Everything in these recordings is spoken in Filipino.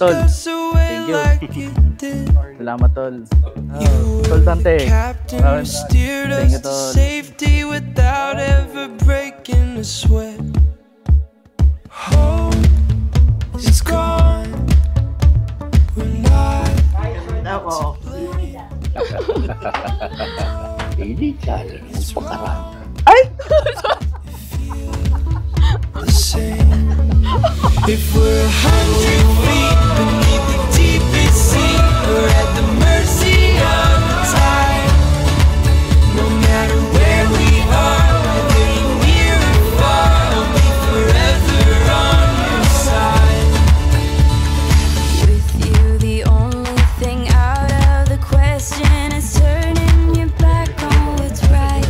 tol. Thank you. Salamat, tol. Tol Dante. Thank you, tol. Safety without ever breaking a sweat. Hope is gone. We're not. Ako. Hindi tayo ng pagkaraan. Ay! The same. If we're 100 feet beneath the deepest sea, we're at the mercy of the tide. No matter where we are, whether you're near or far, I'll be forever on your side. With you, the only thing out of the question is turning your back on what's right.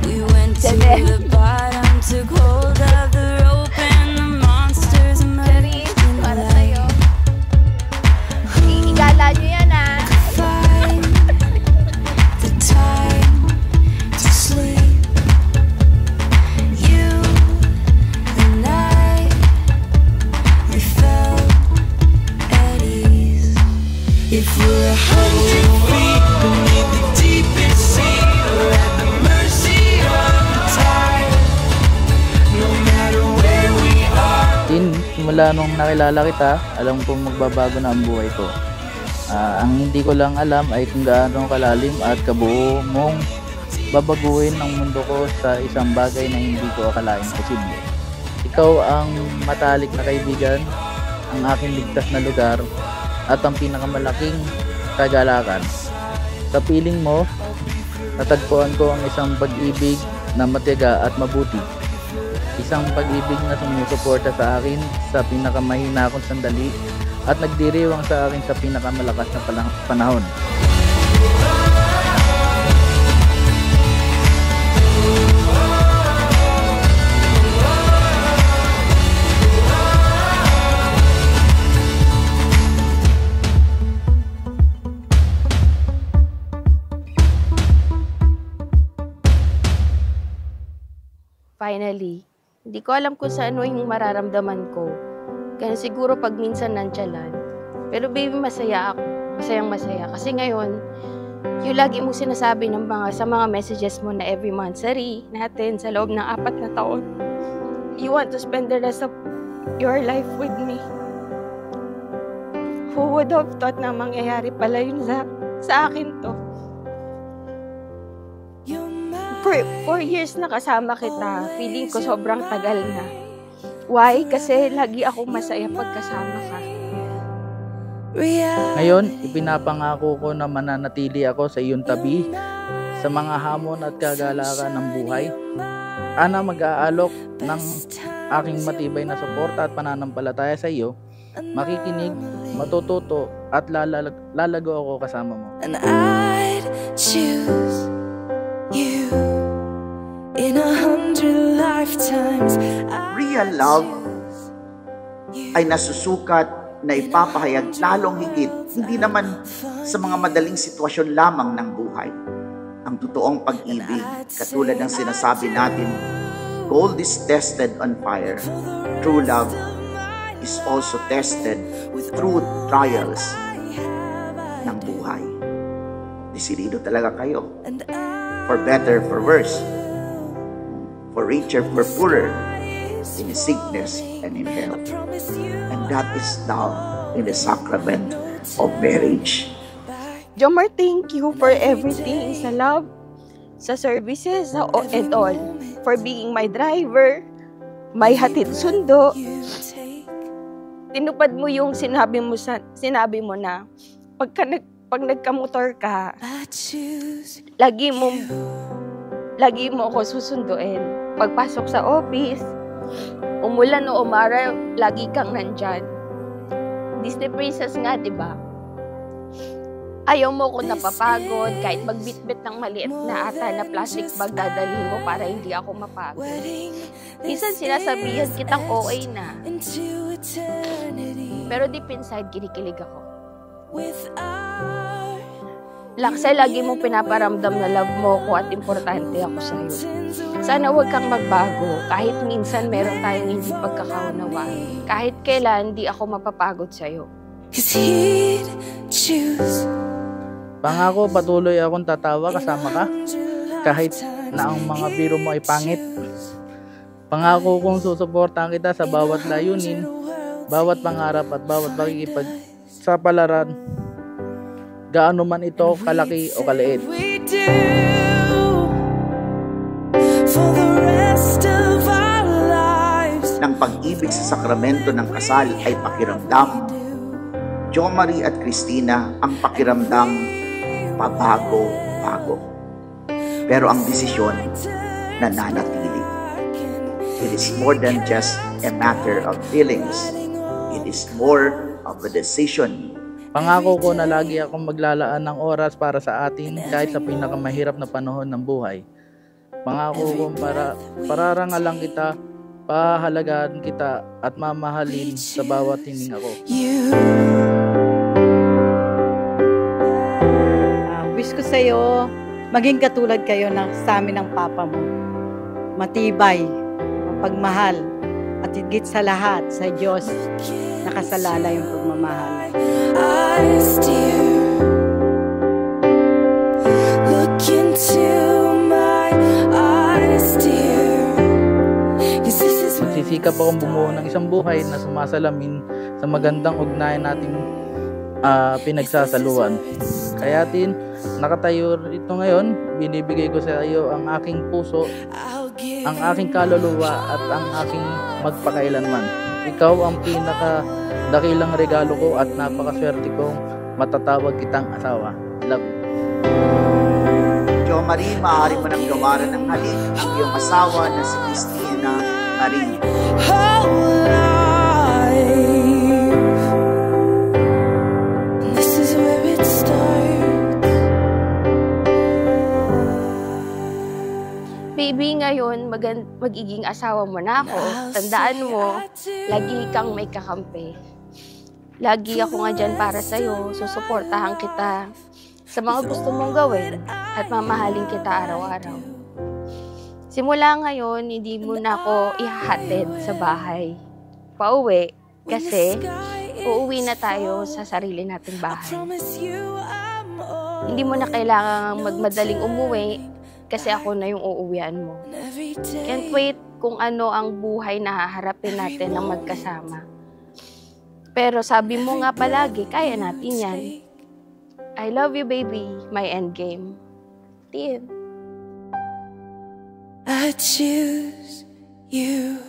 We went to the bottom, took hold of the rope, and the monsters emerged in the light. Igala nyo yan, ah. Find the time to sleep. You and I, we felt at ease. If we're 100 feet beneath the deepest sea, we're at the mercy of the tide. No matter where we are. Simula nung nakilala kita, alam kong magbabago na ang buhay ko. Ang hindi ko lang alam ay kung gaano kalalim at kabuo mong babaguhin ang mundo ko sa isang bagay na hindi ko akalain posible. Ikaw ang matalik na kaibigan, ang aking ligtas na lugar, at ang pinakamalaking kagalakan. Sa piling mo, natagpuan ko ang isang pag-ibig na matiyaga at mabuti. Isang pag-ibig na sumusuporta sa akin sa pinakamahina kong sandali at nagdiriwang sa akin sa pinakamalakas na panahon. Finally, hindi ko alam kung sa ano yung mararamdaman ko. Kaya siguro pag minsan nantyalan. Pero baby, masaya ako. Masayang masaya. Kasi ngayon, yung lagi mong sinasabi ng sa mga messages mo na every monthsary natin sa loob ng 4 na taon. You want to spend the rest of your life with me. Who would have thought na mangyayari pala yun sa akin to? For 4 years na kasama kita, feeling ko sobrang tagal na. Why? Kasi lagi akong masaya pagkasama ka. Ngayon, ipinapangako ko na mananatili ako sa iyong tabi sa mga hamon at kagalakan ng buhay. Ana mag-aalok ng aking matibay na suporta at pananampalataya sa iyo, makikinig, matututo at lalago ako kasama mo. And I'd choose you in 100 lifetimes. Real love ay nasusukat na ipapahayag lalong higit, hindi naman sa mga madaling sitwasyon lamang ng buhay. Ang totoong pag-ibig, katulad ng sinasabi natin, gold is tested on fire. True love is also tested through trials ng buhay. Desidido talaga kayo. For better, for worse. For richer, for poorer. In sickness and in health. And that is now in the sacrament of marriage. Jomar, thank you for everything. Sa love, sa services, and all. For being my driver, my hatid sundo. Tinupad mo yung sinabi mo na pag nagkamotor ka, lagi mo ako susunduin. Pagpasok sa office, umulan o umaraw, lagi kang nandyan. Disney princess nga, di ba? Ayaw mo ko napapagod, kahit magbitbit ng maliit na ata na plastic bag dadalhin mo para hindi ako mapagod. Minsan sinasabihan kitang okay na. Pero deep inside, kinikilig ako. Lakse, lagi mong pinaparamdam na love mo ko at importante ako sa'yo. Sana huwag kang magbago. Kahit minsan meron tayong hindi pagkakaunawaan. Kahit kailan, di ako mapapagod sa'yo. Pangako, patuloy akong tatawa kasama ka. Kahit na ang mga biro mo ay pangit. Pangako kong susuportahan kita sa bawat layunin, bawat pangarap at bawat pakikipagsapalaran. Gaano man ito kalaki o kaliit. Ng pag-ibig sa sakramento ng kasal ay pakiramdam. Jo Marie at Cristina, ang pakiramdam pabago-bago. Pero ang desisyon nananatili. It is more than just a matter of feelings. It is more of a decision. Pangako ko na lagi akong maglalaan ng oras para sa atin kahit sa pinakamahirap na panahon ng buhay. Pangako ko pararangalan kita, pahalagaan kita at mamahalin sa bawat hininga ko. Wish ko sa'yo, maging katulad kayo sa amin ng papa mo. Matibay, mapagmahal, at higit sa lahat, sa Diyos, nakasalala yung pagmamahal. Eyes, dear, look into my eyes, dear. Magsisikap akong bumuo ng isang buhay na sumasalamin sa magandang ugnayan nating pinagsasaluan. Kayatin, nakatayo rito ngayon, binibigay ko sa iyo ang aking puso, ang aking kaluluwa at ang aking magpakailanman. Ikaw ang pinakadakilang regalo ko at napakaswerte kong matatawag kitang asawa. Love you. Jo Marie, maaari mo nang gawaran ng halik ang iyong asawa na si Cristina Marie. This is where it starts. Baby, ngayon, magiging asawa mo na ako. Tandaan mo, lagi kang may kakampi. Lagi ako nga dyan para sa'yo. Susuportahan kita sa mga gusto mong gawin at mamahalin kita araw-araw. Simula ngayon, hindi mo na ako ihahatid sa bahay. Pauwi, kasi uuwi na tayo sa sarili nating bahay. Hindi mo na kailangang magmadaling umuwi kasi ako na yung uuwian mo. Can't wait kung ano ang buhay na haharapin natin ng magkasama. Pero sabi mo nga palagi, kaya natin yan. I love you, baby. My endgame. Tin. I choose you.